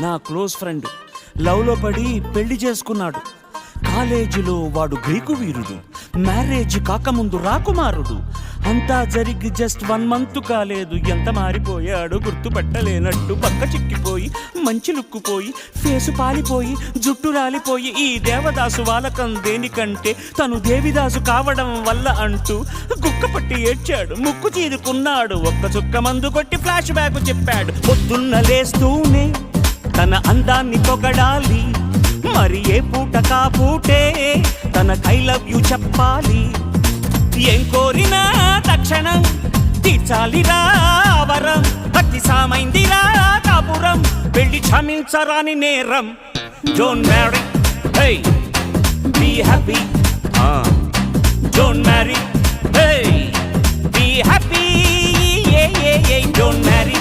నా close friend లవ్లో పడి పెళ్లి చేసుకున్నాడు. కాలేజీలో వాడు గ్రీకు వీరుడు, మ్యారేజ్ కాకముందు రాకుమారుడు. అంతా జరిగి జస్ట్ 1 month కాలేదు, ఎంత మారిపోయాడు గుర్తుపట్టలేనట్టు. పక్క చిక్కిపోయి మంచి లుక్కుపోయి ఫేసు పాలిపోయి జుట్టు రాలిపోయి ఈ దేవదాసు వాలకం దేనికంటే తను దేవిదాసు కావడం వల్ల అంటూ గుక్కపట్టి ఏడ్చాడు, ముక్కు చీరుకున్నాడు. ఒక్క చుక్క మందు కొట్టి ఫ్లాష్ బ్యాక్ చెప్పాడు. పొద్దున్న లేస్తూనే తన అందాన్ని పొగడాలి, మరి ఏ పూట కాపూటే తన ఐ లవ్ యు చెప్పాలి. ఏం కోరినా తక్షణం తీర్చాలిరా వరం, అతి సామైందిరా కాపురం, పెళ్లి క్షమించరాని నేరం. Don't marry, hey be happy. Don't marry, hey be happy. Don't marry.